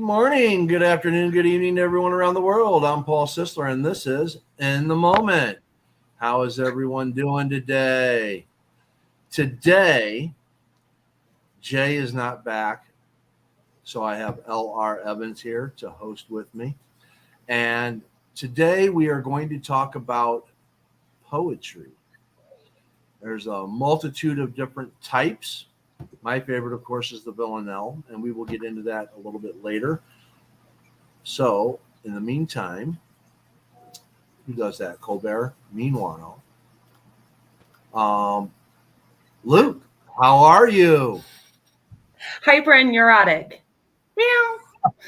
morning, good afternoon, good evening to everyone around the world. I'm Paul Sisler, and this is In the Moment. How is everyone doing today? Today, Jay is not back, so I have L.R. Evans here to host with me. And today we are going to talk about poetry. There's a multitude of different types. My favorite, of course, is the villanelle, and we will get into that a little bit later. So, in the meantime, who does that? Colbert? Meanwhile, Luke, how are you? Hyper and neurotic. Meow.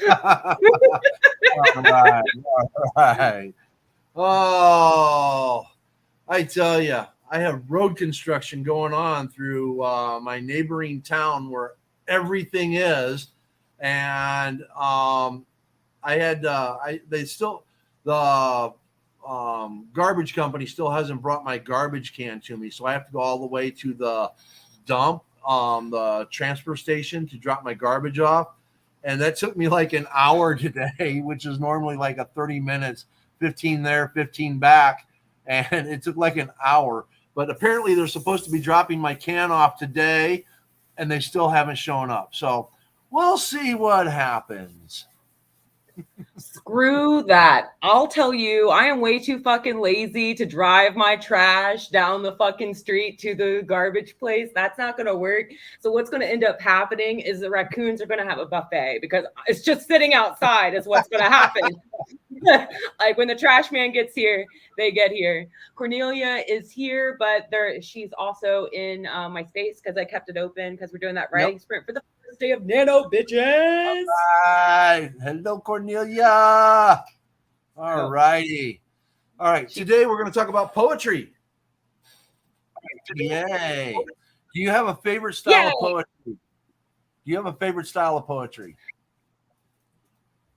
All right, all right. Oh, I tell you, I have road construction going on through my neighboring town where everything is, and the garbage company still hasn't brought my garbage can to me, so I have to go all the way to the dump, the transfer station to drop my garbage off, and that took me like an hour today, which is normally like a 30 minutes, 15 there, 15 back, and it took like an hour. But apparently they're supposed to be dropping my can off today, and they still haven't shown up. So we'll see what happens. Screw that. I'll tell you, I am way too fucking lazy to drive my trash down the fucking street to the garbage place. That's not going to work. So what's going to end up happening is the raccoons are going to have a buffet because it's just sitting outside is what's going to happen. Like when the trash man gets here, they get here. Cornelia is here, but she's also in my space because I kept it open because we're doing that writing sprint for the first day of Nano, bitches. All right. Hello, Cornelia. All righty. All right. Today we're going to talk about poetry. Yay. Do you have a favorite style of poetry? Do you have a favorite style of poetry?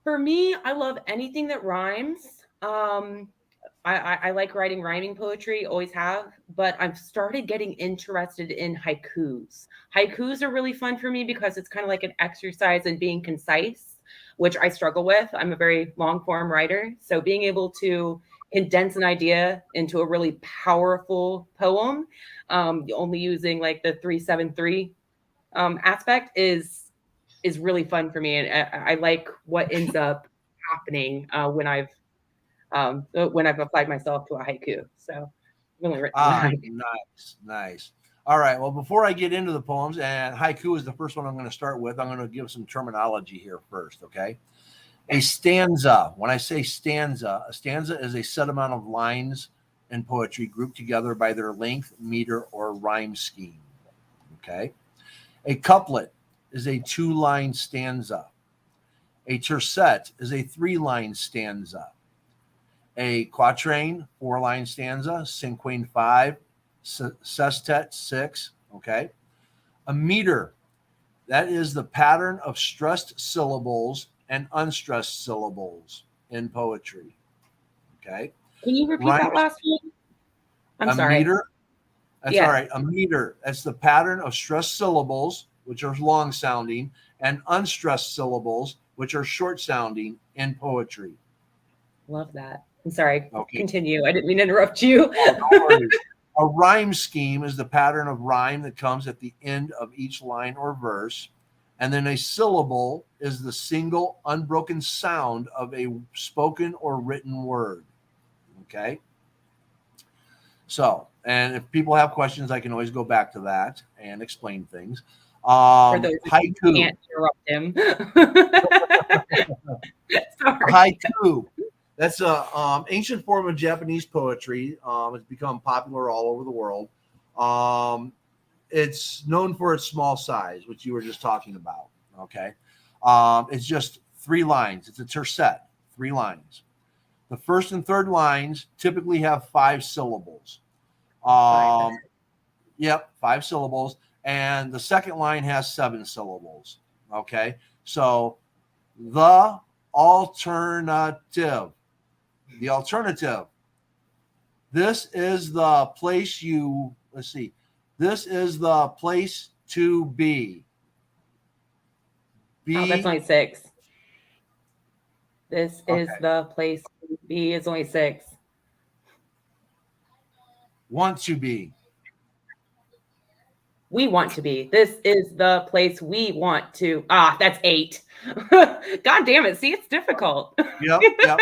For me, I love anything that rhymes. I like writing rhyming poetry, always have, but I've started getting interested in haikus. Haikus are really fun for me because it's kind of like an exercise in being concise, which I struggle with. I'm a very long form writer. So being able to condense an idea into a really powerful poem, only using like the 3-7-3 aspect is really fun for me, and I like what ends up happening when I've applied myself to a haiku. So I've only written one. Nice. All right. Well, before I get into the poems, and haiku is the first one I'm going to start with, I'm going to give some terminology here first. Okay. A stanza. When I say stanza, a stanza is a set amount of lines in poetry grouped together by their length, meter, or rhyme scheme. Okay. A couplet is a 2-line stanza. A tercet is a 3-line stanza. A quatrain, 4-line stanza. Cinquain, 5. Sestet, 6. Okay. A meter, that is the pattern of stressed syllables and unstressed syllables in poetry. Okay. Can you repeat that last one? I'm sorry. Meter. That's all right. A meter, that's the pattern of stressed syllables, which are long sounding, and unstressed syllables, which are short sounding in poetry. Love that. I'm sorry. Okay. Continue. I didn't mean to interrupt you. No worries. A rhyme scheme is the pattern of rhyme that comes at the end of each line or verse. And then a syllable is the single unbroken sound of a spoken or written word. Okay. So, and if people have questions, I can always go back to that and explain things. For those haiku. Can't interrupt him. Sorry. Haiku. That's a ancient form of Japanese poetry. It's become popular all over the world. It's known for its small size, which you were just talking about. Okay. It's just 3 lines. It's a tercet, 3 lines. The first and third lines typically have 5 syllables. 5 syllables. And the second line has 7 syllables. Okay. So the alternative. This is the place This is the place to be. Oh, that's only 6. This is Okay. the place to be. It's only 6. Want to be. We want to be. This is the place we want to. Ah, that's 8. God damn it. See, it's difficult. Yep. Yep.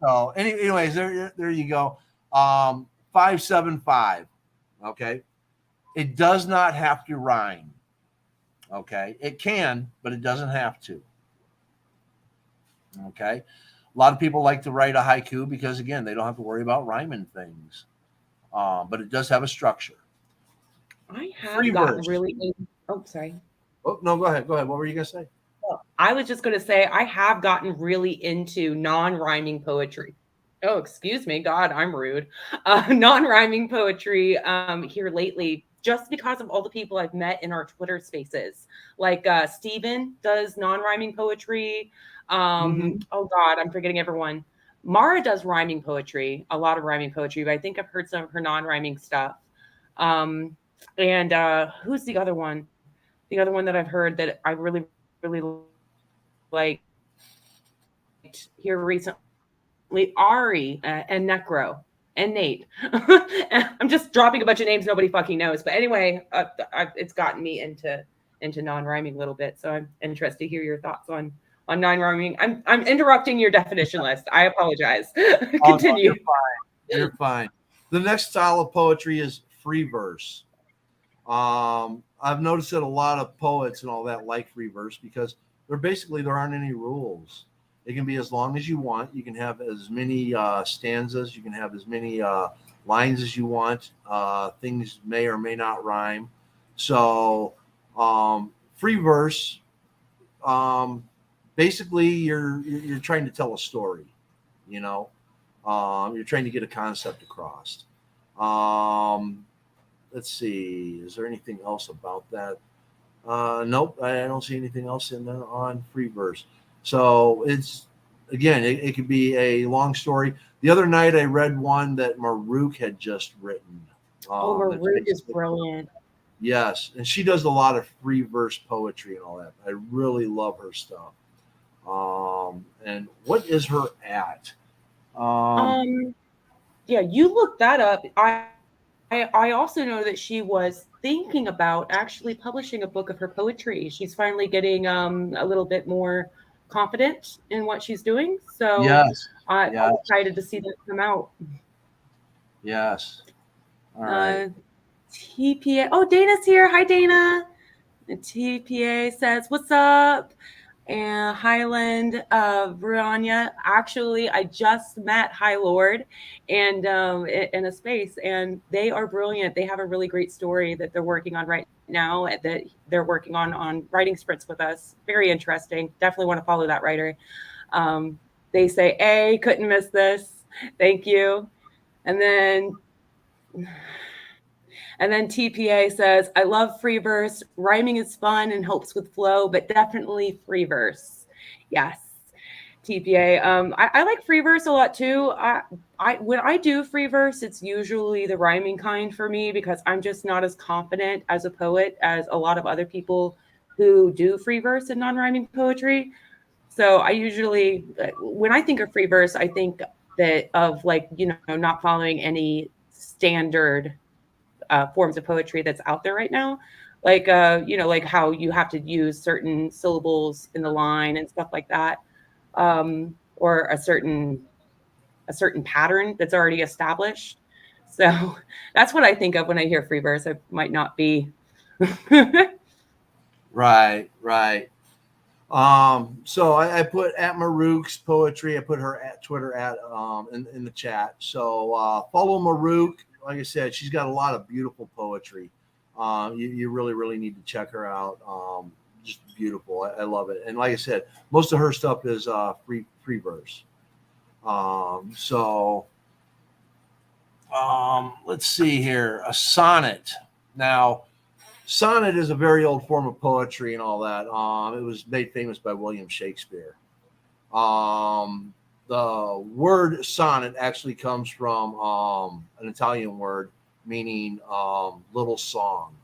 So, anyways, there you go. 575. Okay. It does not have to rhyme. Okay. It can, but it doesn't have to. Okay. A lot of people like to write a haiku because, again, they don't have to worry about rhyming things. But it does have a structure. I Free have gotten verse. really. Oh, sorry. Oh, no, go ahead. Go ahead. What were you going to say? I was just going to say I have gotten really into non-rhyming poetry. Oh, excuse me. God, I'm rude. Non-rhyming poetry here lately, just because of all the people I've met in our Twitter spaces. Like Steven does non-rhyming poetry. Oh God, I'm forgetting everyone. Mara does rhyming poetry, a lot of rhyming poetry, but I think I've heard some of her non-rhyming stuff. And who's the other one? The other one that I've heard that I really, really liked here recently, Ari and Necro and Nate. I'm just dropping a bunch of names nobody fucking knows. But anyway, it's gotten me into non-rhyming a little bit. So I'm interested to hear your thoughts on non-rhyming. I'm interrupting your definition list. I apologize. Oh, no, you're Continue. fine. You're fine. The next style of poetry is free verse. I've noticed that a lot of poets and all that like free verse because there aren't any rules. It can be as long as you want. You can have as many stanzas. You can have as many lines as you want. Things may or may not rhyme. So free verse, basically, you're trying to tell a story. You know, you're trying to get a concept across. Um, let's see. Is there anything else about that? Nope, I don't see anything else in there on free verse. So it's again, it could be a long story. The other night, I read one that Maruk had just written. Oh, That's Maruk is basically, brilliant. yes, and she does a lot of free verse poetry and all that. I really love her stuff. And what is her at? Um, Um, yeah, you look that up. I also know that she was thinking about actually publishing a book of her poetry. She's finally getting a little bit more confident in what she's doing. So yes, I'm yes, excited to see that come out. yes. All right. Uh, TPA. Oh, Dana's here. Hi, Dana. The TPA says, "What's up?" And Highland Brianna. Actually, I just met High Lord and in a space, and they are brilliant. They have a really great story that they're working on right now. That they're working on writing sprints with us. Very interesting. Definitely want to follow that writer. They say, "A couldn't miss this. Thank you." And then TPA says, I love free verse. Rhyming is fun and helps with flow, but definitely free verse. Yes. TPA. I like free verse a lot too. When I do free verse, it's usually the rhyming kind for me because I'm just not as confident as a poet as a lot of other people who do free verse and non-rhyming poetry. So I usually, when I think of free verse, I think that of like, not following any standard forms of poetry that's out there right now, like like how you have to use certain syllables in the line and stuff like that, or a certain pattern that's already established. So that's what I think of when I hear free verse. I might not be. Right, right. So I put at Maruk's poetry. I put her at Twitter at in the chat. So follow Maruk. Like I said, she's got a lot of beautiful poetry. You really, really need to check her out. Just beautiful. I love it. And like I said, most of her stuff is free verse. So let's see here. A sonnet. Now, sonnet is a very old form of poetry and all that. It was made famous by William Shakespeare. The word sonnet actually comes from an Italian word meaning little song.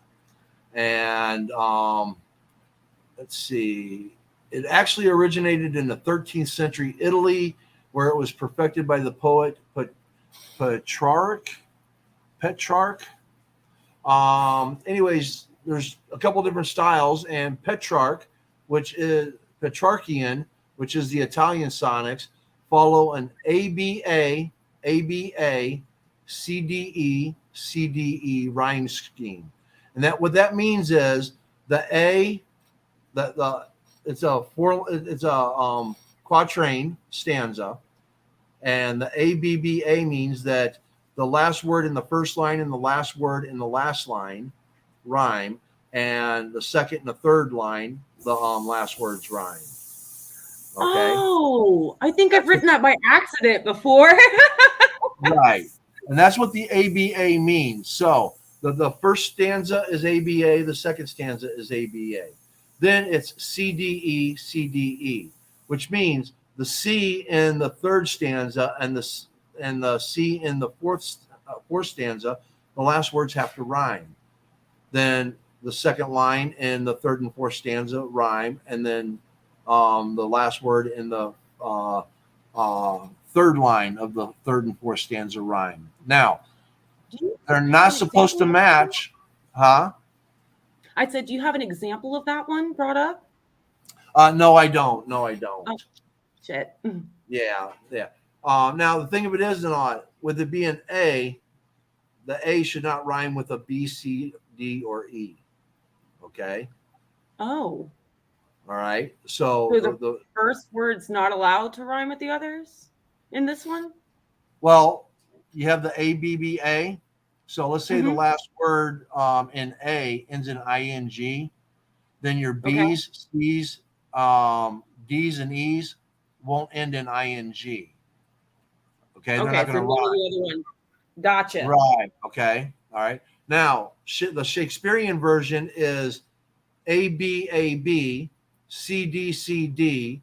And let's see, It actually originated in the 13th century Italy, where it was perfected by the poet Petrarch. Anyways, there's a couple different styles, and Petrarch, which is Petrarchian, which is the Italian sonics, follow an ABA, ABA, CDE, CDE rhyme scheme. And that what that means is the A, the it's a quatrain stanza, and the ABBA means that the last word in the first line and the last word in the last line rhyme, and the second and the third line, the last words rhyme. Okay. Oh, I think I've written that by accident before. Right. And that's what the ABA means. So the first stanza is ABA, the second stanza is ABA. Then it's CDE, CDE, which means the C in the third stanza and the C in the fourth stanza, the last words have to rhyme. Then the second line in the third and fourth stanza rhyme, and then the last word in the third line of the third and fourth stanza rhyme. Now, they're not supposed to match, huh? I said, do you have an example of that one brought up? No, I don't. No, I don't. Oh, shit. Yeah. Now, the thing of it is, not with it being A, the A should not rhyme with a B, C, D, or E. Okay. Oh. All right. So the first word's not allowed to rhyme with the others in this one? Well, you have the ABBA. So let's say the last word in A ends in ing. Then your B's, C's, D's, and E's won't end in ing. Okay. They're not going to rhyme. Gotcha. Right. Okay. All right. Now, the Shakespearean version is ABAB, CDCD,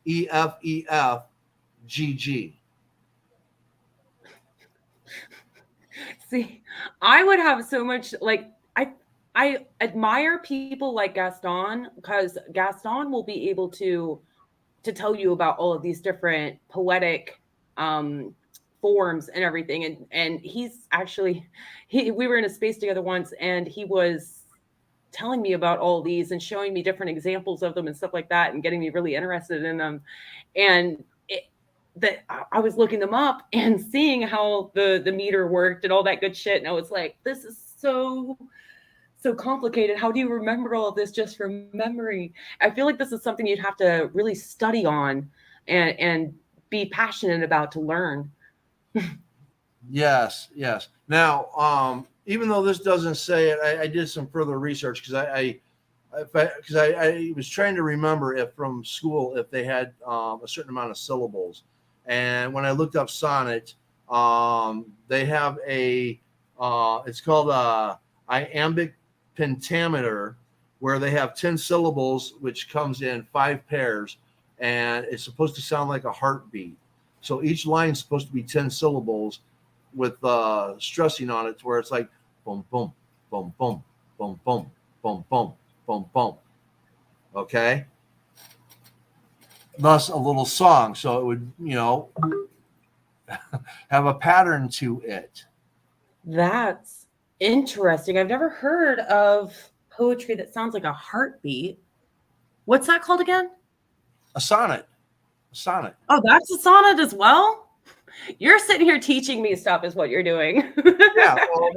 EFEF, GG. See, I would have so much I admire people like Gaston, because Gaston will be able to tell you about all of these different poetic forms and everything. And he's actually we were in a space together once, and he was telling me about all these and showing me different examples of them and stuff like that, and getting me really interested in them. And that I was looking them up and seeing how the meter worked and all that good shit. And I was like, this is so complicated. How do you remember all of this just from memory? I feel like this is something you'd have to really study on and be passionate about to learn. Yes. Now, even though this doesn't say it, I did some further research because I was trying to remember if from school if they had a certain amount of syllables. And when I looked up sonnet, they have it's called a iambic pentameter, where they have 10 syllables, which comes in 5 pairs, and it's supposed to sound like a heartbeat. So each line is supposed to be 10 syllables with stressing on it, to where it's like boom, boom, boom, boom, boom, boom, boom, boom, boom, boom. Okay? Thus a little song. So it would, have a pattern to it. That's interesting. I've never heard of poetry that sounds like a heartbeat. What's that called again? A sonnet. Oh, that's a sonnet as well? You're sitting here teaching me stuff is what you're doing. Yeah, well,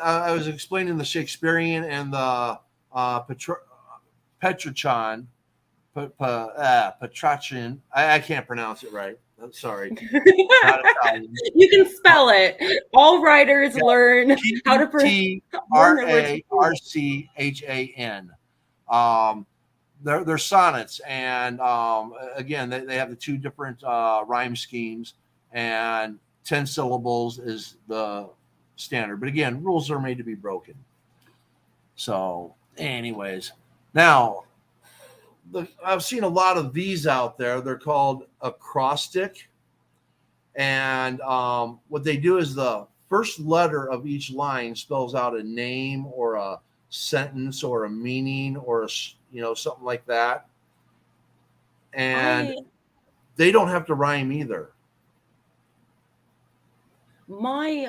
I was explaining the Shakespearean and the Petrarchan. Petrarchan. I can't pronounce it right. I'm sorry. You can spell it. All writers learn how to pronounce Petrarchan. They're sonnets, and again, they have the 2 different rhyme schemes, and 10 syllables is the standard. But again, rules are made to be broken. So, anyways, now I've seen a lot of these out there. They're called acrostic, and what they do is the first letter of each line spells out a name or a sentence or a meaning or something like that. and they don't have to rhyme either. My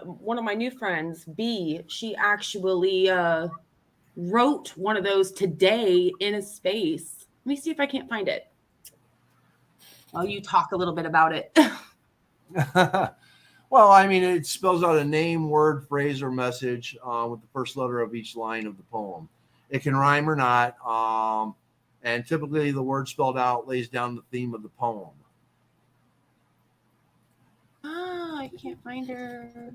one of my new friends, B, she actually wrote one of those today in a space. Let me see if I can't find it. Oh, you talk a little bit about it. Well, I mean, it spells out a name, word, phrase, or message with the first letter of each line of the poem. It can rhyme or not, and typically the word spelled out lays down the theme of the poem. I can't find her.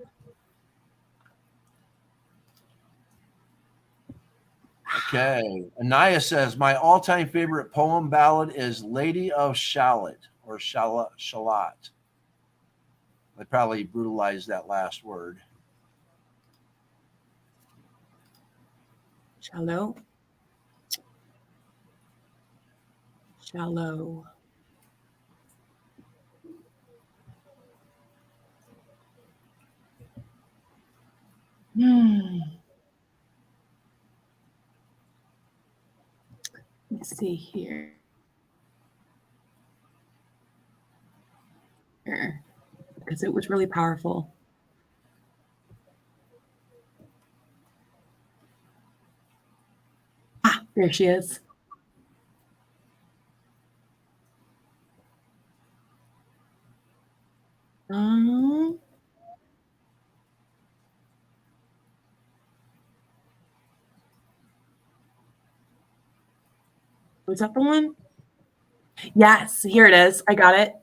Okay. Anaya says, my all-time favorite poem ballad is Lady of Shalott or Shalott. I probably brutalized that last word. Shallow. Shallow. Let's see here. Because it was really powerful. Ah, there she is. Was that the one? Yes, here it is. I got it.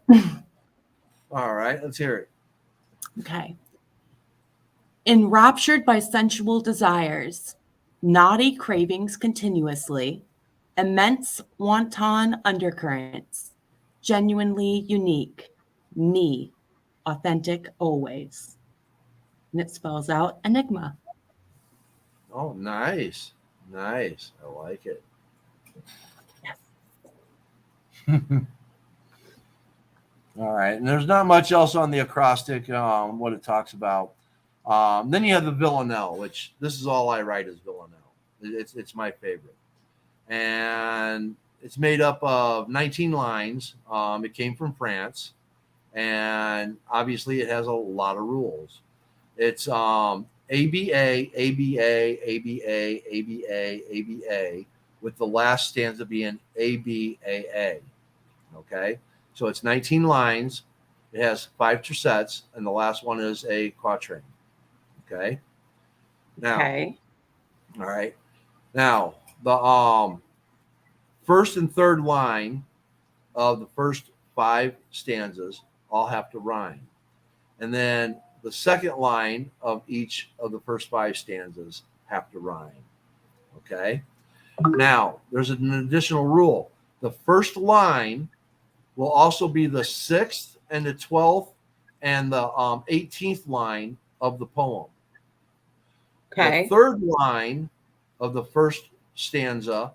All right, let's hear it. Okay. Enraptured by sensual desires, naughty cravings continuously, immense wanton undercurrents, genuinely unique, me, authentic always. And it spells out enigma. Oh, nice. Nice. I like it. Yes. All right. And there's not much else on the acrostic, what it talks about. Then you have the villanelle, which this is all I write is villanelle. It's my favorite. And it's made up of 19 lines. It came from France. And obviously it has a lot of rules. It's ABA, ABA, ABA, ABA, ABA, with the last stanza being ABAA. Okay. So it's 19 lines. It has 5 tercets, and the last one is a quatrain. Okay. Now, Okay. all right. Now, the first and third line of the first 5 stanzas all have to rhyme. And then the second line of each of the first 5 stanzas have to rhyme. Okay. Now, there's an additional rule. The first line will also be the 6th and the 12th and the 18th line of the poem. Okay. The third line of the first stanza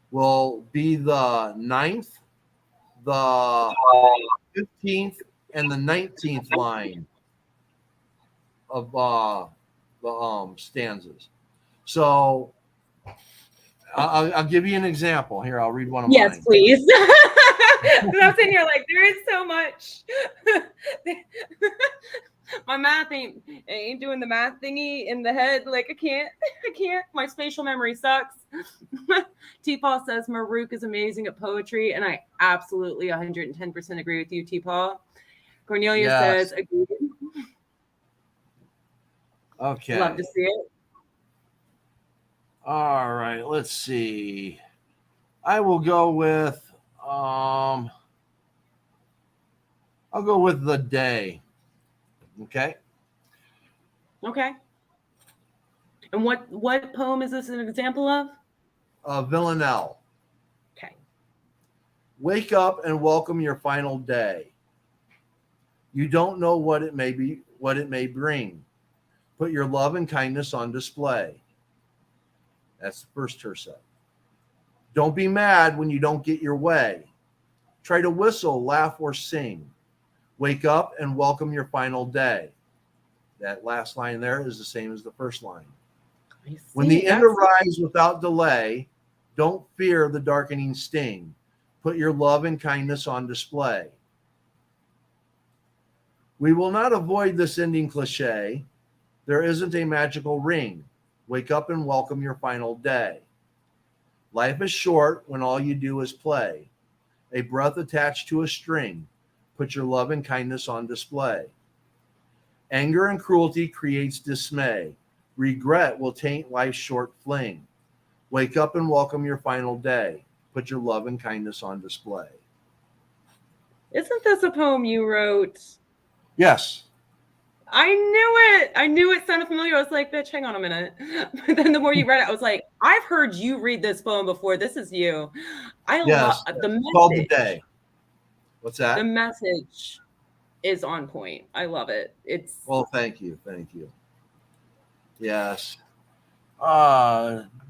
will be the 9th, the 15th, and the 19th line of the stanzas. So I'll give you an example. Here, I'll read one of mine. Yes, please. I'm sitting here like, there is so much. My math ain't doing the math thingy in the head. Like, I can't. My spatial memory sucks. T-Paul says Maruk is amazing at poetry, and I absolutely 110% agree with you, T-Paul. Cornelia says, agree. Okay. Love to see it. All right, let's see. I will go with I'll go with the day. Okay. Okay. And what poem is this an example of? Villanelle. Okay. Wake up and welcome your final day. You don't know what it may be, what it may bring. Put your love and kindness on display. That's the first tercet. Don't be mad when you don't get your way. Try to whistle, laugh, or sing. Wake up and welcome your final day. That last line there is the same as the first line. When the end arrives without delay, don't fear the darkening sting. Put your love and kindness on display. We will not avoid this ending cliche. There isn't a magical ring. Wake up and welcome your final day. Life is short when all you do is play. A breath attached to a string. Put your love and kindness on display. Anger and cruelty creates dismay. Regret will taint life's short fling. Wake up and welcome your final day. Put your love and kindness on display. Isn't this a poem you wrote? Yes. I knew it. I knew it sounded familiar. I was like, bitch, hang on a minute. But then the more you read it, I was like, I've heard you read this poem before. This is you. I love the message. Called The Day. What's that? The message is on point. I love it. It's well, thank you. Thank you. Yes.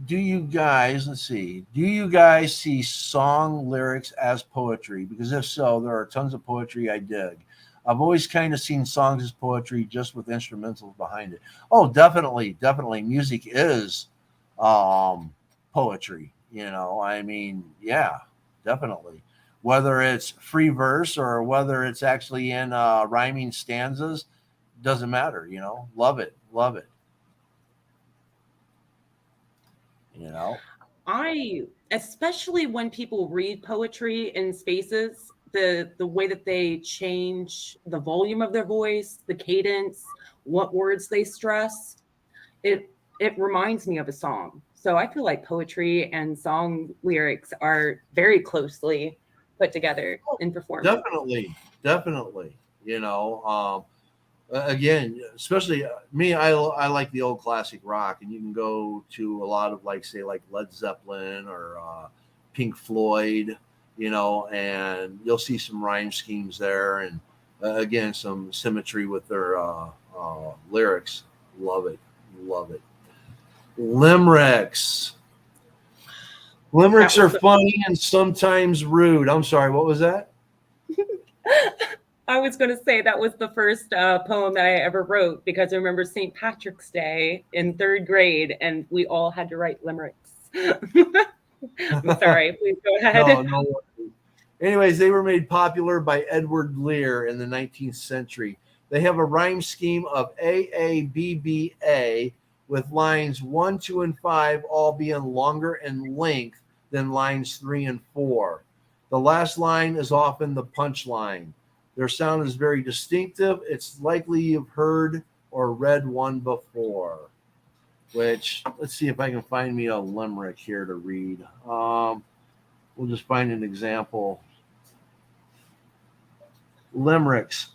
Do you guys, let's see, do you guys see song lyrics as poetry? Because if so, there are tons of poetry I dig. I've always kind of seen songs as poetry just with instrumentals behind it. Oh, definitely. Music is poetry, I mean, yeah, definitely. Whether it's free verse or whether it's actually in rhyming stanzas, doesn't matter, love it. I, especially when people read poetry in spaces, the way that they change the volume of their voice, the cadence, what words they stress, it reminds me of a song. So I feel like poetry and song lyrics are very closely put together in performance. Definitely. Again, especially me, I like the old classic rock, and you can go to a lot of like Led Zeppelin or Pink Floyd, and you'll see some rhyme schemes there, and again some symmetry with their lyrics. Love it. Limericks are funny and sometimes rude. I'm sorry, what was that? I was going to say that was the first poem that I ever wrote, because I remember St. Patrick's Day in 3rd grade, and we all had to write limericks. I'm sorry, please go ahead. No. Anyways, they were made popular by Edward Lear in the 19th century. They have a rhyme scheme of AABBA, with lines 1, 2, and 5 all being longer in length than lines 3 and 4. The last line is often the punchline. Their sound is very distinctive. It's likely you've heard or read one before. Which, let's see if I can find me a limerick here to read. We'll just find an example. Limericks.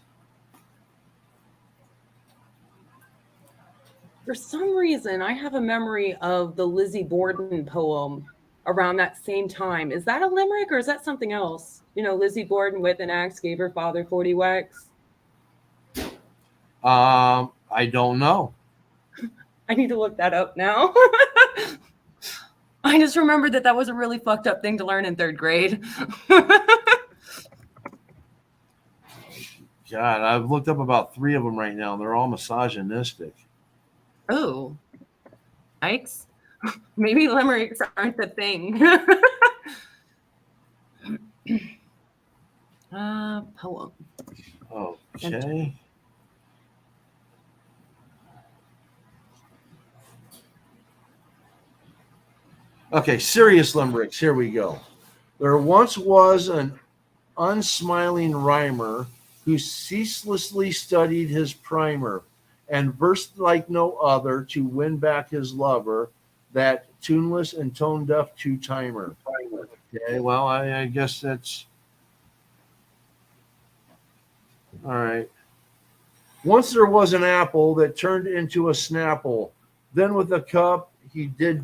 For some reason, I have a memory of the Lizzie Borden poem around that same time. Is that a limerick or is that something else? Lizzie Borden with an axe gave her father 40 whacks. I don't know. I need to look that up now. I just remembered that was a really fucked up thing to learn in 3rd grade. God, I've looked up about 3 of them right now. They're all misogynistic. Oh, yikes. Maybe limericks aren't the thing. Poem. Okay. Okay, serious limericks. Here we go. There once was an unsmiling rhymer who ceaselessly studied his primer and versed like no other to win back his lover, that tuneless and tone deaf two-timer. Okay, well, I guess that's all right. Once there was an apple that turned into a snapple. Then with a cup, his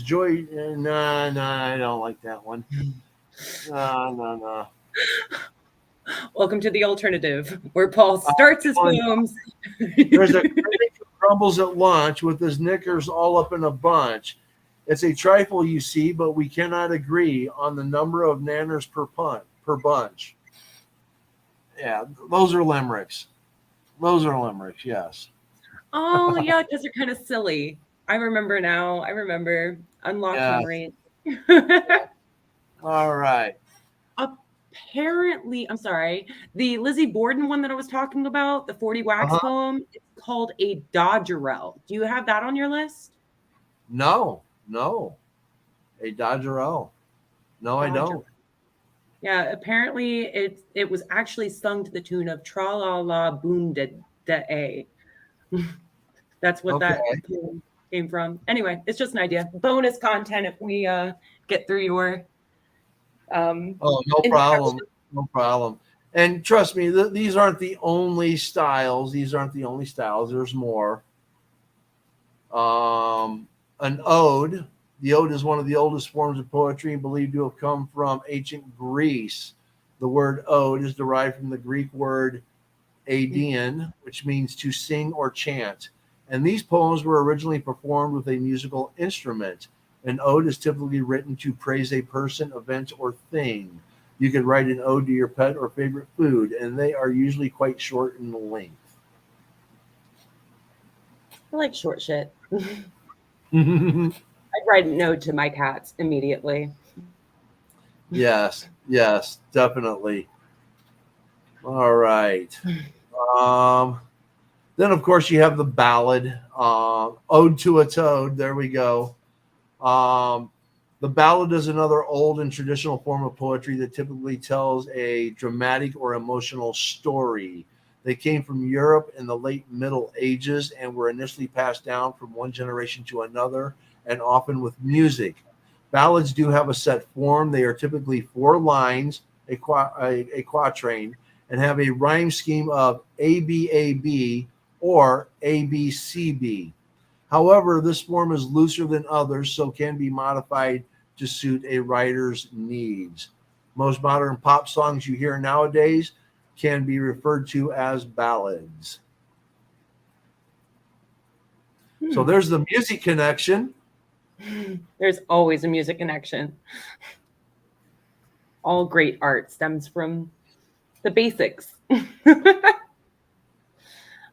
joy. Nah, I don't like that one. No. Welcome to the alternative, where Paul starts his poems. There's a critic who crumbles at lunch with his knickers all up in a bunch. It's a trifle, you see, but we cannot agree on the number of nanners per bunch. Yeah, those are limericks. Yes. Oh, yeah, because they're kind of silly. I remember now. Unlocked memories. All right. Apparently, I'm sorry, the Lizzie Borden one that I was talking about, the 40 wax Uh-huh. poem, it's called a Dodgerel. Do you have that on your list? No, no. A Dodger L. No, I Dodger. don't. Yeah, apparently it was actually sung to the tune of Tra La La Boom da A. That's what Okay. that poem came from. Anyway, it's just an idea. Bonus content if we get through your Oh, no introduction. problem. No problem. And trust me, these aren't the only styles. These aren't the only styles. There's more. An ode. The ode is one of the oldest forms of poetry believed to have come from ancient Greece. The word ode is derived from the Greek word aidein, which means to sing or chant. And these poems were originally performed with a musical instrument. An ode is typically written to praise a person, event, or thing. You could write an ode to your pet or favorite food, and they are usually quite short in length. I like short shit. I'd write a note to my cats immediately. Yes, yes, definitely. All right. Um, then, of course, you have the ballad, Ode to a Toad. There we go. Um, the ballad is another old and traditional form of poetry that typically tells a dramatic or emotional story. They came from Europe in the late Middle Ages and were initially passed down from one generation to another, and often with music. Ballads do have a set form. They are typically 4 lines, a quatrain, and have a rhyme scheme of ABAB or ABCB. However, this form is looser than others, so can be modified to suit a writer's needs. Most modern pop songs you hear nowadays can be referred to as ballads. So Hmm. there's the music connection. There's always a music connection. All great art stems from the basics.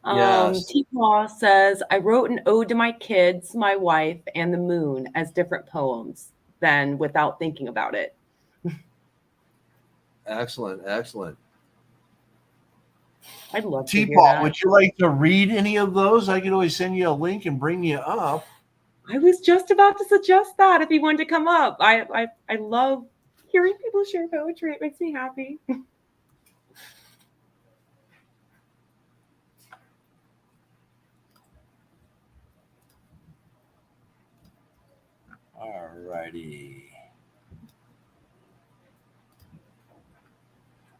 Yes, T-Paw says, I wrote an ode to my kids, my wife, and the moon as different poems than without thinking about it. excellent, excellent. I'd love to hear T-Paul, that. would you like to read any of those? I could always send you a link and bring you up. I was just about to suggest that if he wanted to come up. I love hearing people share poetry. It makes me happy. All righty.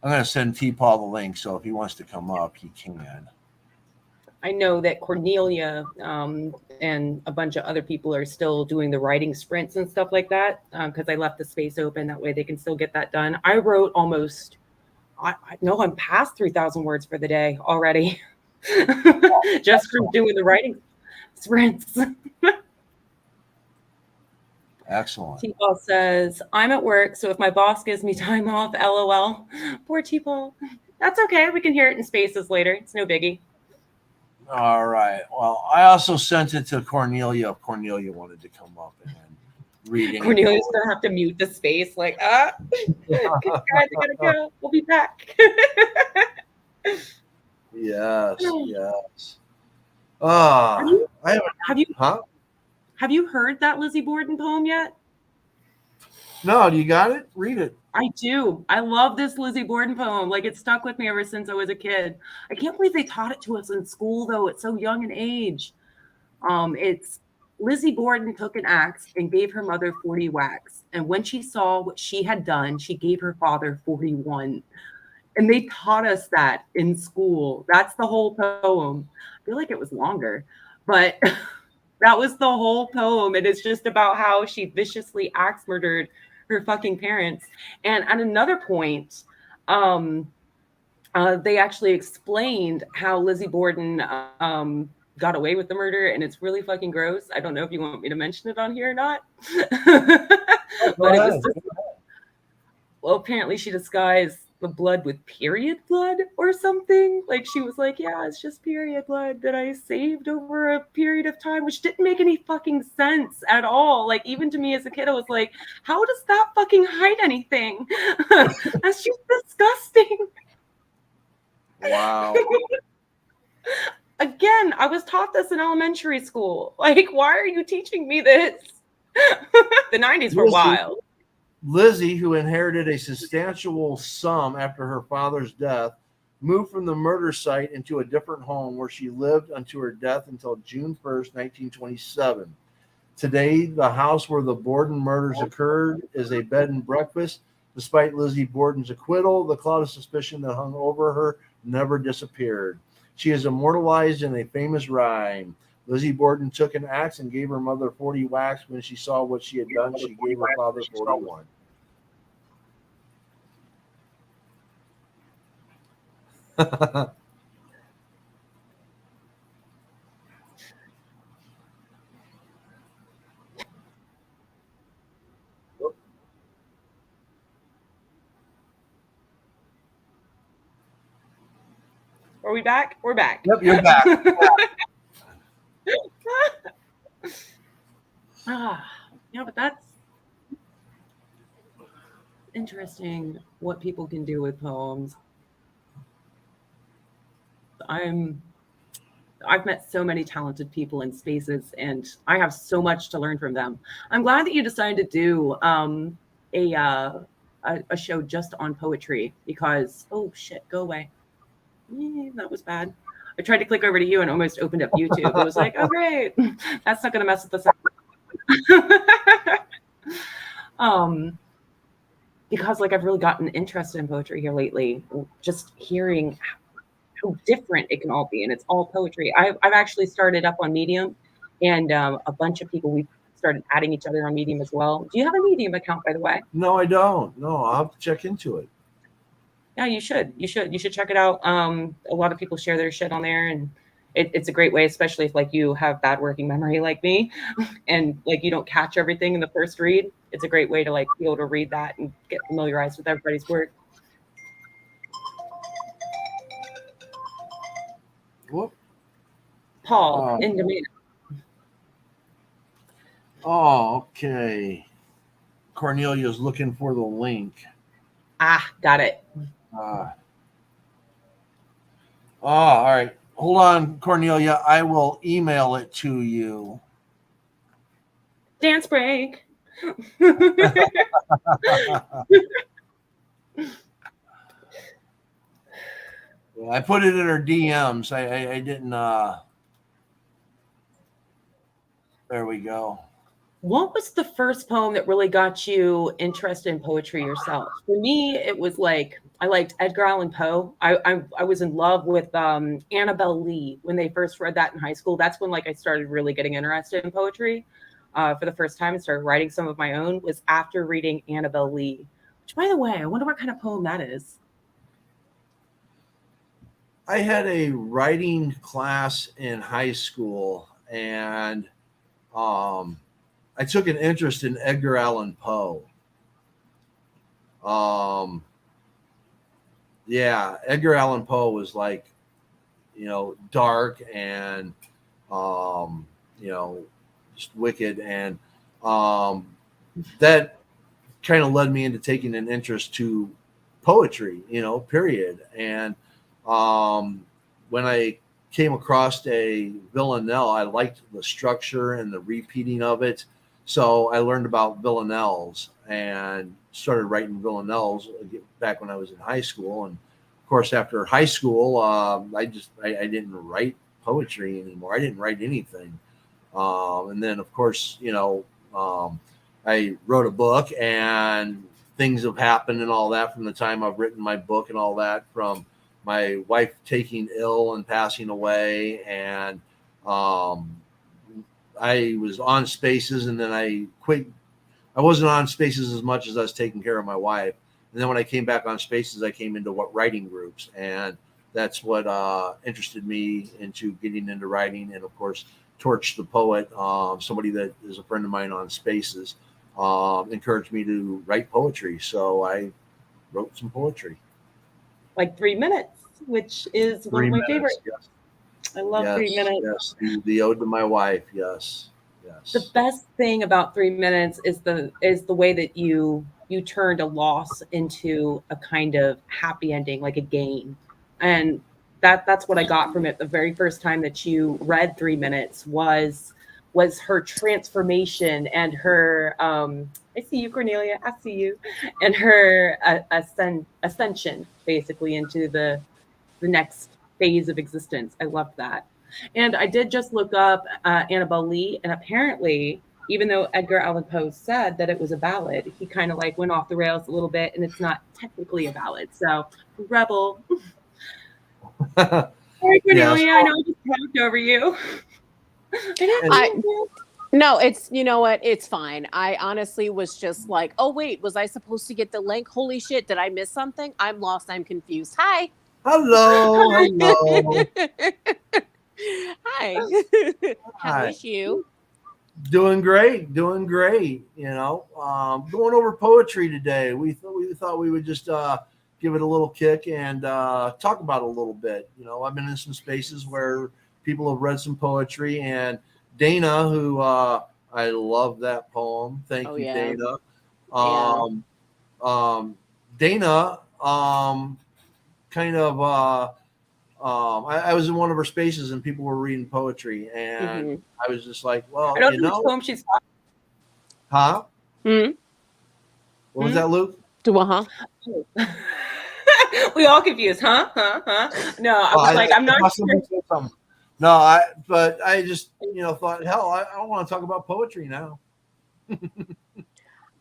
I'm going to send T-Paul the link, so if he wants to come up, he can. I know that Cornelia and a bunch of other people are still doing the writing sprints and stuff like that because I left the space open. That way they can still get that done. I wrote almost, I know I'm past 3,000 words for the day already just from doing the writing sprints. Excellent. T-Paul says, I'm at work, so if my boss gives me time off, LOL. Poor T-Paul. That's okay. We can hear it in spaces later. It's no biggie. All right. Well, I also sent it to Cornelia if Cornelia wanted to come up and read any. Cornelia's going to have to mute the space like, guys, I gotta go. We'll be back. Yes, yes. Have you, I haven't. have you Huh? have you heard that Lizzie Borden poem yet? No, do you got it? Read it. I do. I love this Lizzie Borden poem. Like it stuck with me ever since I was a kid. I can't believe they taught it to us in school though. It's so young in age. It's Lizzie Borden took an axe and gave her mother 40 whacks. And when she saw what she had done, she gave her father 41. And they taught us that in school. That's the whole poem. I feel like it was longer, but that was the whole poem. And it's just about how she viciously axe murdered her fucking parents. And at another point, they actually explained how Lizzie Borden got away with the murder, and it's really fucking gross. I don't know if you want me to mention it on here or not. Go But it was ahead. just, well, apparently she disguised the blood with period blood or something. Like she was like, yeah, it's just period blood that I saved over a period of time, which didn't make any fucking sense at all. Like even to me as a kid, I was like, how does that fucking hide anything? That's just disgusting. Wow. Again, I was taught this in elementary school. Like, why are you teaching me this? The 90s were wild. Lizzie, who inherited a substantial sum after her father's death, moved from the murder site into a different home where she lived until her death until June 1st, 1927. Today, the house where the Borden murders occurred is a bed and breakfast. Despite Lizzie Borden's acquittal, the cloud of suspicion that hung over her never disappeared. She is immortalized in a famous rhyme. Lizzie Borden took an axe and gave her mother 40 whacks. When she saw what she had done, she gave her father 41. Are we back? We're back. Yep, you're back. Yeah, but that's interesting what people can do with poems. I've met so many talented people in spaces, and I have so much to learn from them. I'm glad that you decided to do a show just on poetry because oh shit, go away. That was bad. I tried to click over to you and almost opened up YouTube. It was like, oh great, that's not gonna mess with the sound. Because like I've really gotten interested in poetry here lately, just hearing how different it can all be, and it's all poetry. I've actually started up on Medium, and a bunch of people we started adding each other on Medium as well. Do you have a Medium account, by the way? No, I don't. No, I'll have to check into it. Yeah, you should. You should check it out. A lot of people share their shit on there, and it's a great way, especially if like you have bad working memory like me, and like you don't catch everything in the first read. It's a great way to like be able to read that and get familiarized with everybody's work. Whoop. Paul, in demand. Oh, okay. Cornelia's looking for the link. Ah, got it. All right. Hold on, Cornelia. I will email it to you. Dance break. I put it in her DMs. I didn't. There we go. What was the first poem that really got you interested in poetry yourself? For me, it was like I liked Edgar Allan Poe. I was in love with Annabelle Lee when they first read that in high school. That's when like I started really getting interested in poetry for the first time and started writing some of my own. Was after reading Annabelle Lee, which by the way, I wonder what kind of poem that is. I had a writing class in high school, and I took an interest in Edgar Allan Poe. Yeah, Edgar Allan Poe was like, dark and, just wicked. And that kind of led me into taking an interest to poetry, period. And when I came across a villanelle, I liked the structure and the repeating of it. So I learned about villanelles and started writing villanelles back when I was in high school. And of course, after high school, I didn't write poetry anymore. I didn't write anything. And then, of course, I wrote a book, and things have happened and all that from the time I've written my book and all that, from my wife taking ill and passing away. And I was on Spaces, and then I quit. I wasn't on Spaces as much as I was taking care of my wife. And then when I came back on Spaces, I came into writing groups, and that's what interested me into getting into writing. And of course, Torch the Poet, somebody that is a friend of mine on Spaces, encouraged me to write poetry. So I wrote some poetry. like 3 Minutes, which is one of 3 my minutes. favorites. Yes. I love 3 Yes. Minutes. Yes. The ode to my wife. Yes. The Yes. best thing about 3 Minutes is the way that you turned a loss into a kind of happy ending, like a gain. And that's what I got from it the very first time that you read 3 Minutes was her transformation and her I see you, Cornelia, I see you, and her ascension basically into the next phase of existence. I loved that. And I did just look up Annabelle Lee, and apparently, even though Edgar Allan Poe said that it was a ballad, he kind of like went off the rails a little bit, and it's not technically a ballad. So, rebel. Sorry, Yes. Cornelia. I know I just talked over you. I didn't And I mean to. no, it's you know what? It's fine. I honestly was just like, oh wait, was I supposed to get the link? Holy shit, did I miss something? I'm lost. I'm confused. Hi. hello. Hello. Hi. How Hi. is you? Doing great. Doing great. Going over poetry today. We thought we would just give it a little kick and talk about it a little bit. I've been in some spaces where people have read some poetry, and Dana, who I love that poem. Thank Oh you, yeah. Dana. Yeah. Um, Dana kind of I was in one of her spaces and people were reading poetry, and Mm-hmm. I was just like, I well, don't know which poem she's talking. huh? Hmm. What was that, Luke? Do huh? We all confused, huh? Huh? Huh? No, I Oh, was like, I'm I not thought sure. somebody said something. No, but I just thought, hell, I don't want to talk about poetry now.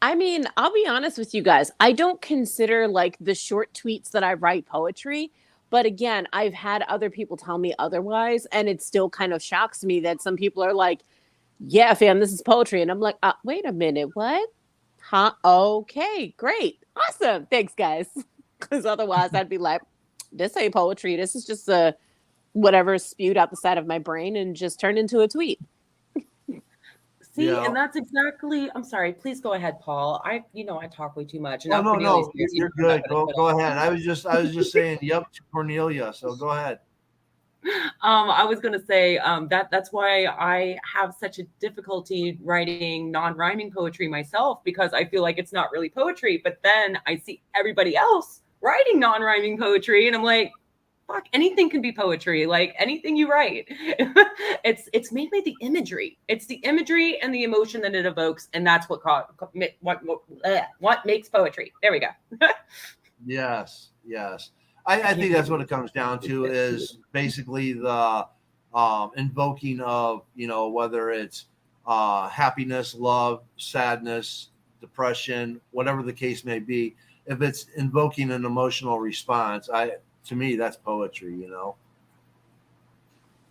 I mean, I'll be honest with you guys. I don't consider like the short tweets that I write poetry. But again, I've had other people tell me otherwise. And it still kind of shocks me that some people are like, yeah, fam, this is poetry. And I'm like, wait a minute, what? Huh? Okay, great. Awesome. Thanks, guys. Because otherwise I'd be like, this ain't poetry. This is just whatever spewed out the side of my brain and just turned into a tweet. See, Yeah. and that's exactly. I'm sorry. Please go ahead, Paul. I talk way too much, and Oh now no, Cornelius no, hears you you're talking about good. it. Go ahead. I was just saying yep to Cornelia. So go ahead. I was going to say that's why I have such a difficulty writing non-rhyming poetry myself, because I feel like it's not really poetry. But then I see everybody else writing non-rhyming poetry, and I'm like, fuck, anything can be poetry. Like anything you write, it's mainly the imagery. It's the imagery and the emotion that it evokes, and that's what makes poetry. There we go. Yes, yes. I think that's what it comes down to is basically the invoking of, whether it's happiness, love, sadness, depression, whatever the case may be. If it's invoking an emotional response, to me, that's poetry.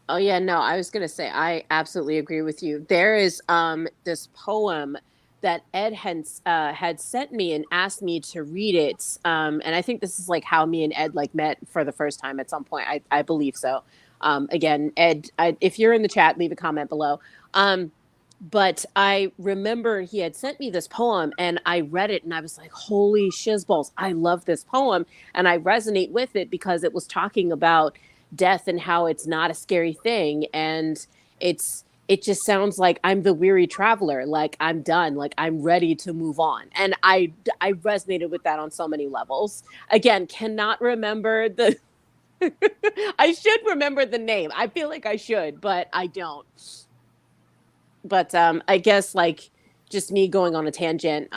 Oh yeah, no, I was gonna say I absolutely agree with you. There is this poem that Ed had sent me and asked me to read it. And I think this is like how me and Ed like met for the first time at some point. I believe so. Again, Ed, if you're in the chat, leave a comment below. But I remember he had sent me this poem and I read it and I was like, holy shizballs, I love this poem. And I resonate with it because it was talking about death and how it's not a scary thing. And it just sounds like I'm the weary traveler. Like I'm done. Like I'm ready to move on. And I resonated with that on so many levels. Again, cannot remember the I should remember the name. I feel like I should, but I don't. But I guess like just me going on a tangent.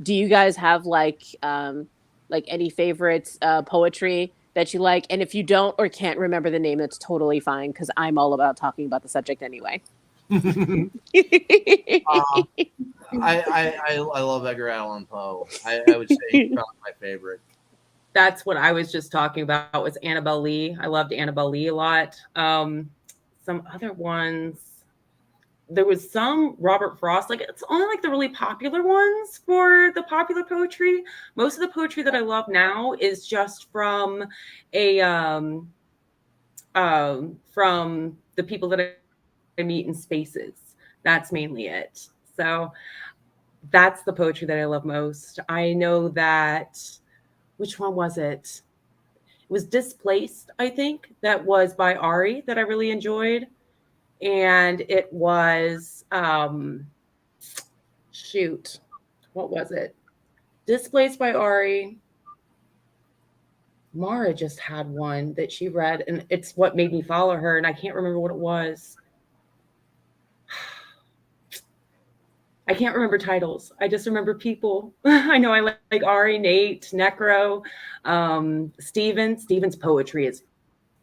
Do you guys have like any favorites poetry that you like? And if you don't or can't remember the name, that's totally fine because I'm all about talking about the subject anyway. I love Edgar Allan Poe. I would say he's probably my favorite. That's what I was just talking about was Annabelle Lee. I loved Annabelle Lee a lot. Some other ones. There was some Robert Frost. Like it's only like the really popular ones for the popular poetry. Most of the poetry that I love now is just a from the people that I meet in spaces. That's mainly it. So that's the poetry that I love most. I know that which one was it? was Displaced, I think, that was by Ari that I really enjoyed. And it was shoot, what was it? Displaced by Ari. Mara just had one that she read, and it's what made me follow her, and I can't remember what it was. I can't remember titles. I just remember people. I know I like Ari, Nate, Necro, Steven. Steven's poetry is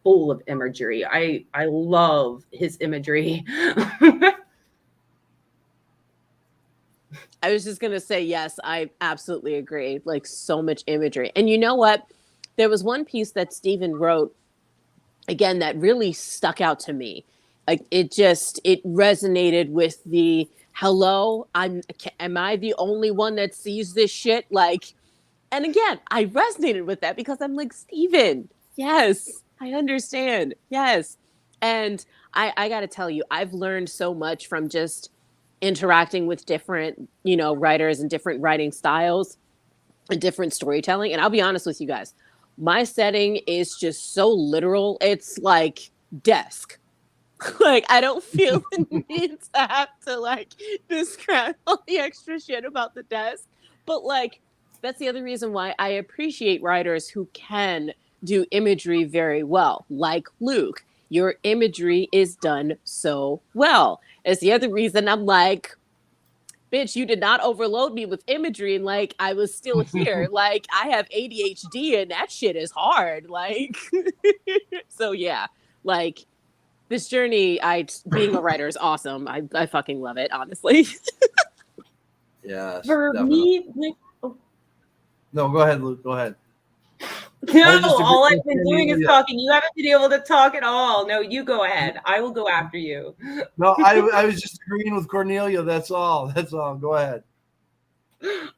full of imagery. I love his imagery. I was just going to say, yes, I absolutely agree. Like, so much imagery. And you know what? There was one piece that Stephen wrote, again, that really stuck out to me. Like, it resonated with the, hello, am I the only one that sees this shit? Like, and again, I resonated with that because I'm like, Stephen, yes, I understand. Yes. And I got to tell you, I've learned so much from just interacting with different, writers and different writing styles and different storytelling. And I'll be honest with you guys, my setting is just so literal. It's like desk. Like, I don't feel the need to have to like describe all the extra shit about the desk. But like, that's the other reason why I appreciate writers who can do imagery very well. Like Luke, your imagery is done so well. It's the other reason I'm like, bitch, you did not overload me with imagery and like I was still here. Like, I have ADHD and that shit is hard. Like, so yeah, like this journey, being a writer is awesome. I fucking love it, honestly. Yes. For definitely. me, No, go ahead, Luke. Go ahead. no, all I've been doing is talking. You haven't been able to talk at all. No, you go ahead. I will go after you. No, I was just agreeing with Cornelia. That's all. That's all. Go ahead.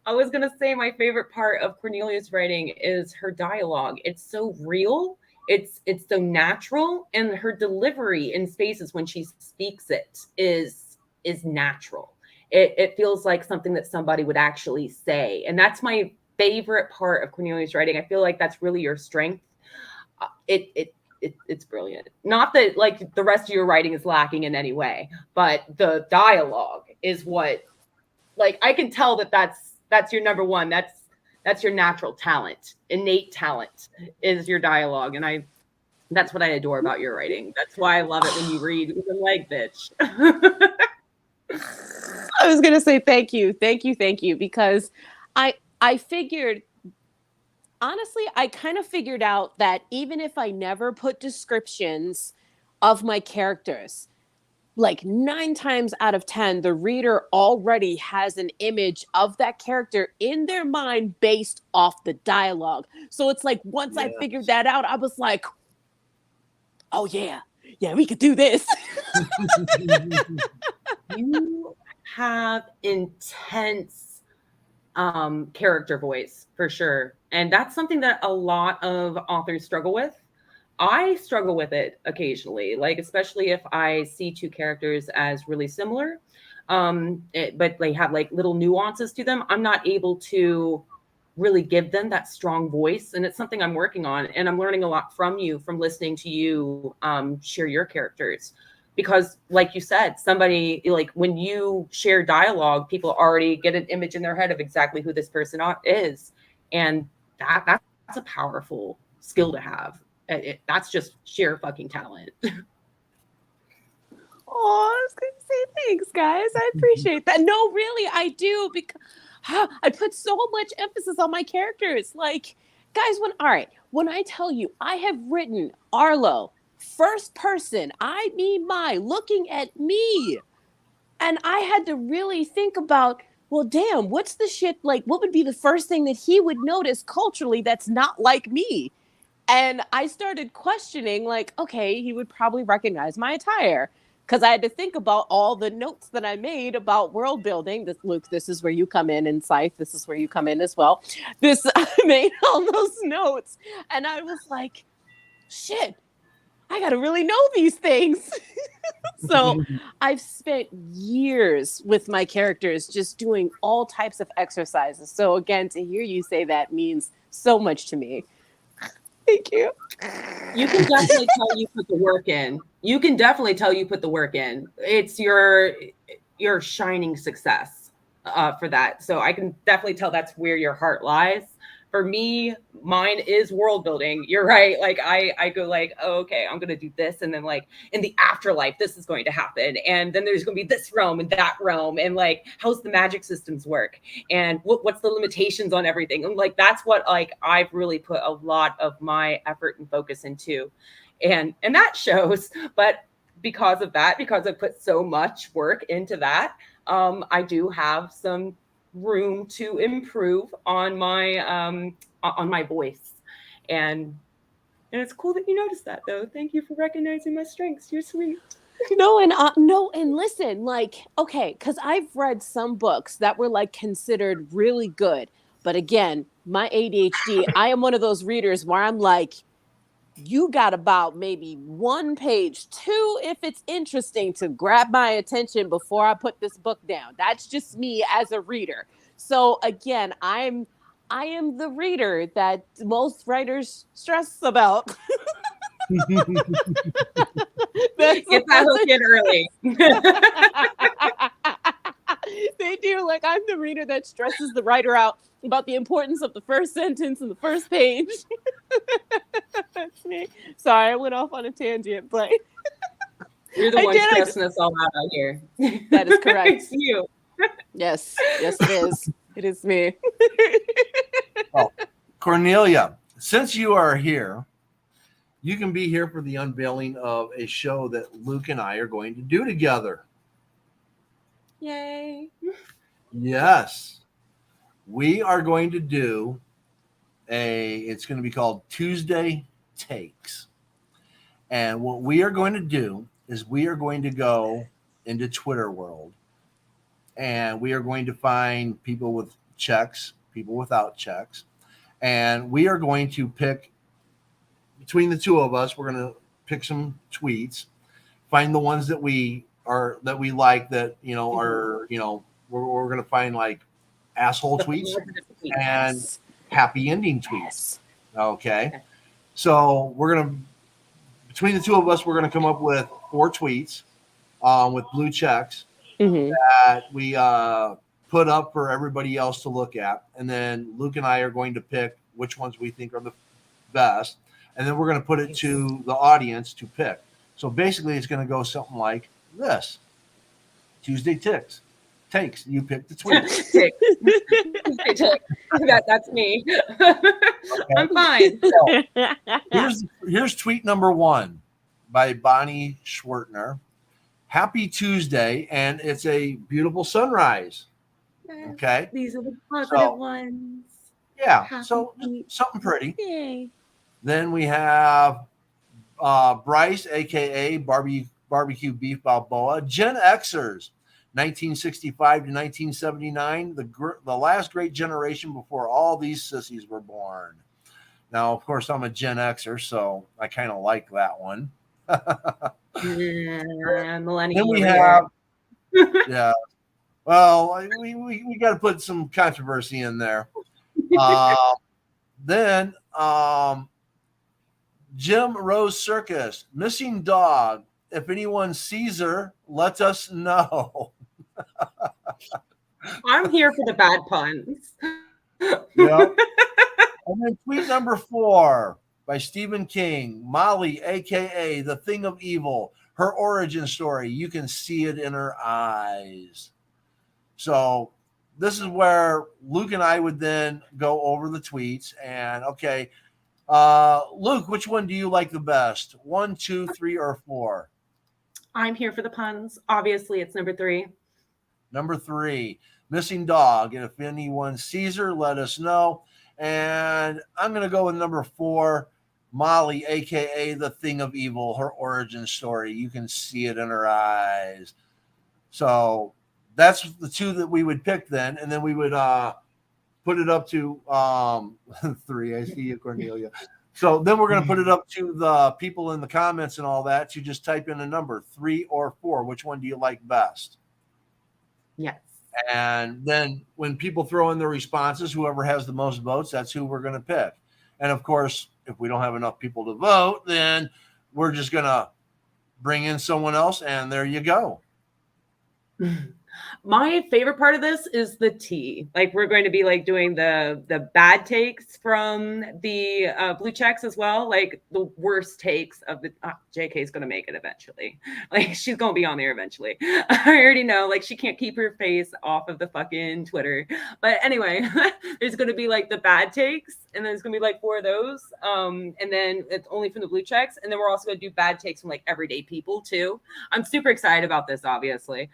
I was going to say my favorite part of Cornelia's writing is her dialogue. It's so real. It's so natural, and her delivery in spaces when she speaks it is natural. It feels like something that somebody would actually say, and that's my favorite part of Cornelia's writing. I feel like that's really your strength. It's brilliant. Not that like the rest of your writing is lacking in any way, but the dialogue is what, like, I can tell that's your number one. That's your natural talent. Innate talent is your dialogue. And that's what I adore about your writing. That's why I love it when you read. I'm like, bitch. I was going to say thank you, because I figured, honestly, I kind of figured out that even if I never put descriptions of my characters, like 9 times out of 10, the reader already has an image of that character in their mind based off the dialogue. So it's like, once I figured that out, I was like, oh yeah, we could do this. You have intense character voice for sure. And that's something that a lot of authors struggle with. I struggle with it occasionally, like especially if I see two characters as really similar, but they have like little nuances to them. I'm not able to really give them that strong voice, and it's something I'm working on. And I'm learning a lot from you, from listening to you share your characters, because, like you said, somebody like when you share dialogue, people already get an image in their head of exactly who this person is, and that's a powerful skill to have. That's just sheer fucking talent. Oh, I was going to say thanks, guys. I appreciate that. No, really, I do, because I put so much emphasis on my characters. Like, guys, when I tell you I have written Arlo, first person, I, me, my, looking at me. And I had to really think about, well, damn, what's the shit, like, what would be the first thing that he would notice culturally that's not like me? And I started questioning, like, okay, he would probably recognize my attire, because I had to think about all the notes that I made about world building. Luke, this is where you come in, and Scythe, this is where you come in as well. I made all those notes, and I was like, shit, I got to really know these things. So I've spent years with my characters just doing all types of exercises. So again, to hear you say that means so much to me. Thank you. You can definitely tell you put the work in. You can definitely tell you put the work in. It's your shining success for that. So I can definitely tell that's where your heart lies. For me, mine is world building. You're right. Like I go like, oh, okay, I'm gonna do this, and then like in the afterlife, this is going to happen, and then there's gonna be this realm and that realm, and like how's the magic systems work, and what's the limitations on everything, and like that's what like I've really put a lot of my effort and focus into, and that shows. But because of that, because I put so much work into that, I do have some room to improve on my voice, and it's cool that you noticed that, though. Thank you for recognizing my strengths. You're sweet. No, and listen, like, okay, because I've read some books that were like considered really good, but again, my ADHD, I am one of those readers where I'm like, you got about maybe 1 page, 2 if it's interesting to grab my attention before I put this book down. That's just me as a reader. So again, I am the reader that most writers stress about. Get that hook in early. They do. Like, I'm the reader that stresses the writer out about the importance of the first sentence and the first page. That's me. Sorry, I went off on a tangent, but you're the one stressing us all out here. That is correct. It's you. Yes, it is. It is me. Oh, Cornelia, since you are here, you can be here for the unveiling of a show that Luke and I are going to do together. Yay. Yes. We are going to do it's going to be called Tuesday Takes. And what we are going to do is we are going to go into Twitter world, and we are going to find people with checks, people without checks, and we are going to pick between the two of us. We're going to pick some tweets, find the ones that we like, that are we're going to find like asshole tweets and happy ending tweets. Okay. So we're going to, between the two of us, we're going to come up with 4 tweets with blue checks that we put up for everybody else to look at. And then Luke and I are going to pick which ones we think are the best. And then we're going to put it to the audience to pick. So basically it's going to go something like this. Tuesday Takes. You pick the tweet. That's me. Okay. I'm fine. So, here's tweet number 1 by Bonnie Schwertner. Happy Tuesday, and it's a beautiful sunrise. Okay. These are the positive ones. Yeah. Happy so something pretty. Yay. Then we have Bryce, aka Barbecue Beef Balboa, Gen Xers. 1965 to 1979, the last great generation before all these sissies were born. Now, of course, I'm a Gen Xer, so I kind of like that one. Millennial. Then we have, yeah. Well, we got to put some controversy in there. Then Jim Rose Circus, missing dog. If anyone sees her, let us know. I'm here for the bad puns. Yep. And then tweet number 4 by Stephen King, Molly, aka the Thing of Evil, her origin story. You can see it in her eyes. So this is where Luke and I would then go over the tweets. And okay, Luke, which one do you like the best? 1, 2, 3, or 4? I'm here for the puns. Obviously, it's number 3. Number 3, missing dog. And if anyone sees her, let us know. And I'm going to go with number 4, Molly, a.k.a. the Thing of Evil, her origin story. You can see it in her eyes. So that's the 2 that we would pick then. And then we would put it up to 3. I see you, Cornelia. So then we're going to put it up to the people in the comments and all that to just type in a number, 3 or 4. Which one do you like best? Yes. And then when people throw in their responses, whoever has the most votes, that's who we're going to pick. And of course, if we don't have enough people to vote, then we're just going to bring in someone else, and there you go. My favorite part of this is the tea. Like we're going to be like doing the bad takes from the blue checks as well. Like the worst takes of the JK is going to make it eventually. Like she's going to be on there eventually. I already know. Like she can't keep her face off of the fucking Twitter. But anyway, there's going to be like the bad takes, and then there's going to be like 4 of those. And then it's only from the blue checks, and then we're also going to do bad takes from like everyday people too. I'm super excited about this, obviously.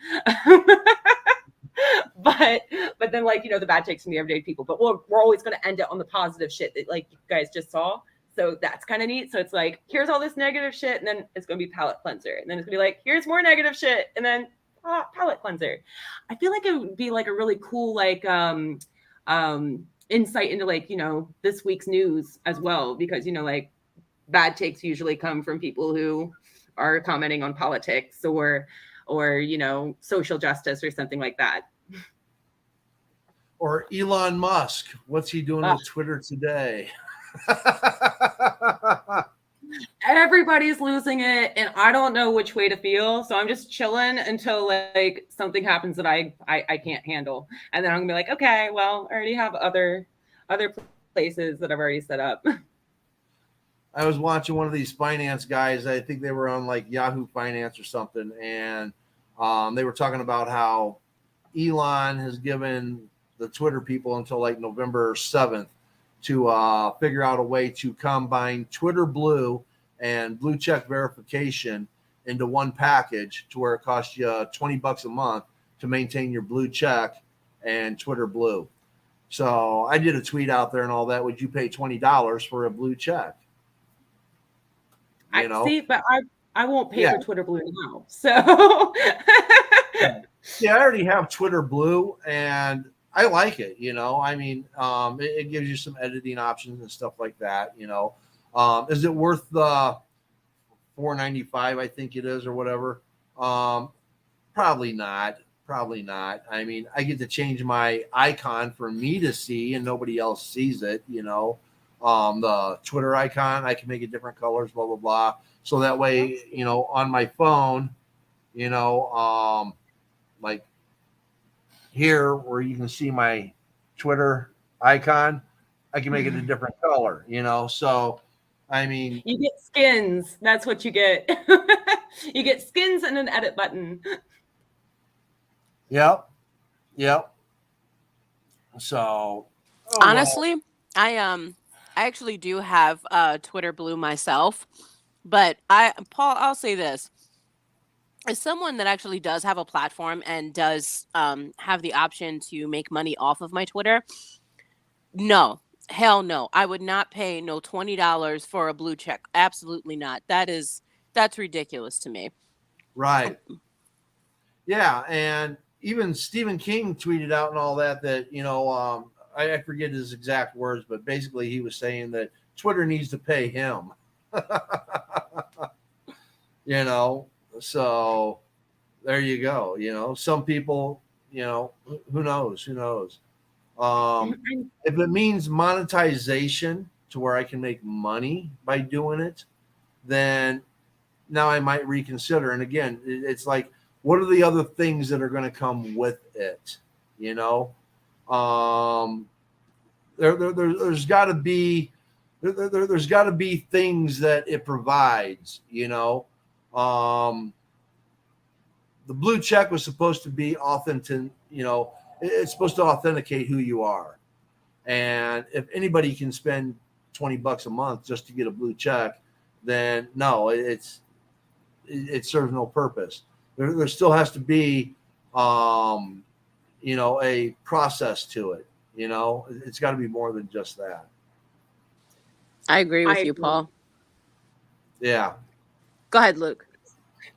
but then like the bad takes from the everyday people, but we're always going to end it on the positive shit that like you guys just saw, so that's kind of neat. So it's like, here's all this negative shit, and then it's going to be palate cleanser, and then it's going to be like, here's more negative shit, and then palate cleanser. I feel like it would be like a really cool like insight into like this week's news as well, because like bad takes usually come from people who are commenting on politics or social justice or something like that. Or Elon Musk, what's he doing with Twitter today? Everybody's losing it, and I don't know which way to feel, so I'm just chilling until like something happens that I can't handle, and then I'm gonna be like, okay, well, I already have other places that I've already set up. I was watching one of these finance guys. I think they were on like Yahoo Finance or something, and they were talking about how Elon has given the Twitter people until like November 7th to figure out a way to combine Twitter Blue and blue check verification into one package to where it costs you $20 a month to maintain your blue check and Twitter Blue. So I did a tweet out there and all that. Would you pay $20 for a blue check? I see, but I won't pay for Twitter Blue now. So yeah, I already have Twitter Blue, and I like it. I mean, it gives you some editing options and stuff like that. Is it worth the $4.95? I think it is, or whatever. Probably not. I mean, I get to change my icon for me to see, and nobody else sees it. The Twitter icon, I can make it different colors, blah blah blah. So that way, on my phone, like here where you can see my Twitter icon, I can make it a different color, So, I mean, you get skins. That's what you get. You get skins and an edit button. Yep. So, honestly, well. I actually do have Twitter Blue myself, but Paul, I'll say this. As someone that actually does have a platform and does have the option to make money off of my Twitter, no, hell no. I would not pay no $20 for a blue check. Absolutely not. That's ridiculous to me. Right. Yeah, and even Stephen King tweeted out and all that I forget his exact words, but basically he was saying that Twitter needs to pay him. So there you go. Some people, who knows? If it means monetization to where I can make money by doing it, then now I might reconsider. And again, it's like, what are the other things that are going to come with it? There's got to be there's got to be things that it provides. The blue check was supposed to be authentic. It's supposed to authenticate who you are. And if anybody can spend $20 a month just to get a blue check, then no, it serves no purpose. There still has to be, a process to it. It's got to be more than just that. I agree with you, Paul. Yeah. Go ahead, Luke.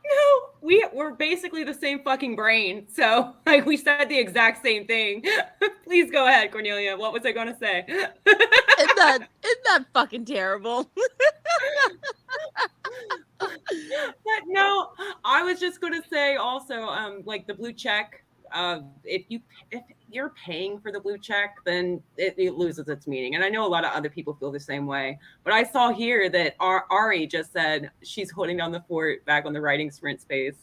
No, we're basically the same fucking brain. So like we said the exact same thing. Please go ahead, Cornelia. What was I going to say? Isn't that fucking terrible? But no, I was just going to say also, like the blue check, if you're paying for the blue check, then it loses its meaning. And I know a lot of other people feel the same way. But I saw here that Ari just said she's holding down the fort back on the writing sprint space,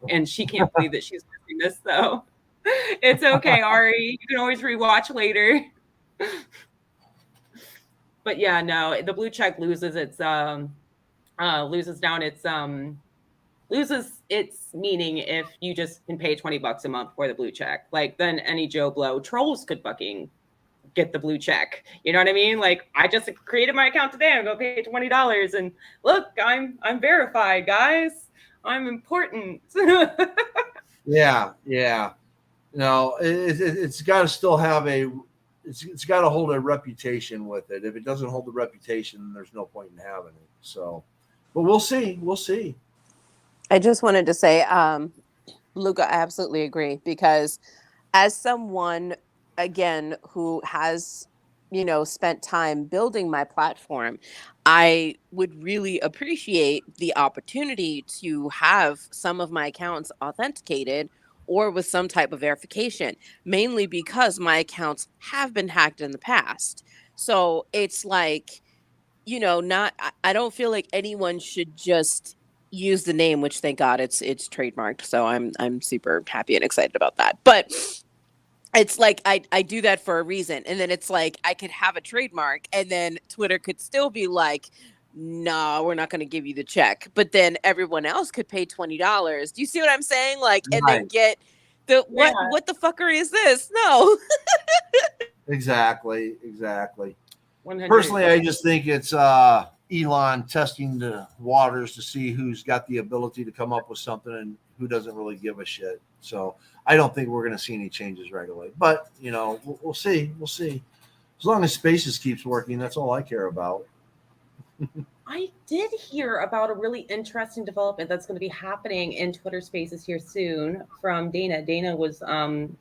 and she can't believe that she's missing this. So it's okay, Ari. You can always rewatch later. But yeah, no, the blue check loses its loses its meaning if you just can pay $20 a month for the blue check. Like, then any Joe Blow trolls could fucking get the blue check. You know what I mean? Like, I just created my account today. I'm gonna pay $20 and look, I'm verified, guys. I'm important. Yeah. No, it's got to still have it's got to hold a reputation with it. If it doesn't hold the reputation, then there's no point in having it. So, but we'll see. I just wanted to say, Luca, I absolutely agree, because as someone, again, who has, spent time building my platform, I would really appreciate the opportunity to have some of my accounts authenticated or with some type of verification, mainly because my accounts have been hacked in the past. So it's like, I don't feel like anyone should just use the name, which thank God it's trademarked. So I'm super happy and excited about that. But it's like I do that for a reason. And then it's like I could have a trademark and then Twitter could still be like, no, we're not going to give you the check. But then everyone else could pay $20. Do you see what I'm saying? Like, and then get what the fucker is this? No. Exactly. 100%. Personally, I just think it's Elon testing the waters to see who's got the ability to come up with something and who doesn't really give a shit. So I don't think we're going to see any changes right away. But, we'll see. As long as Spaces keeps working, that's all I care about. I did hear about a really interesting development that's going to be happening in Twitter Spaces here soon from Dana. Dana was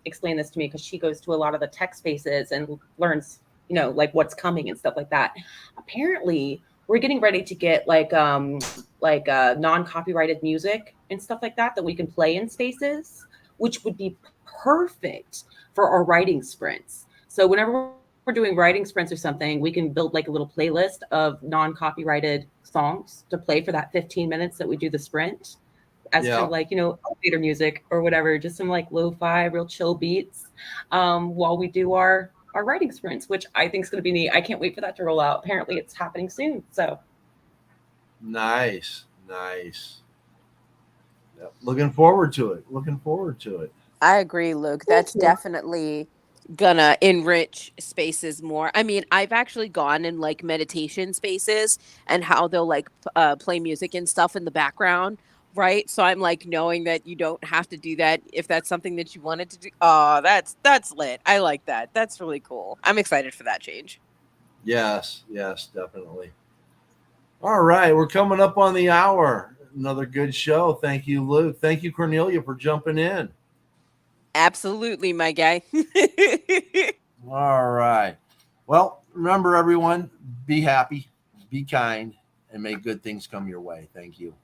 explaining this to me because she goes to a lot of the tech spaces and learns, like what's coming and stuff like that. Apparently, we're getting ready to get like non-copyrighted music and stuff like that we can play in spaces, which would be perfect for our writing sprints. So whenever we're doing writing sprints or something, we can build like a little playlist of non-copyrighted songs to play for that 15 minutes that we do the sprint as kind of like, elevator music or whatever, just some like lo-fi, real chill beats while we do our writing sprints, which I think is going to be neat. I can't wait for that to roll out. Apparently it's happening soon. So nice. Yep. Looking forward to it. I agree, Luke. That's definitely gonna enrich spaces more. I mean, I've actually gone in like meditation spaces and how they'll like play music and stuff in the background, right? So I'm like knowing that you don't have to do that if that's something that you wanted to do. Oh, that's lit. I like that. That's really cool. I'm excited for that change. Yes, definitely. All right, we're coming up on the hour. Another good show. Thank you, Luke. Thank you, Cornelia, for jumping in. Absolutely, my guy. All right. Well, remember, everyone, be happy, be kind, and may good things come your way. Thank you.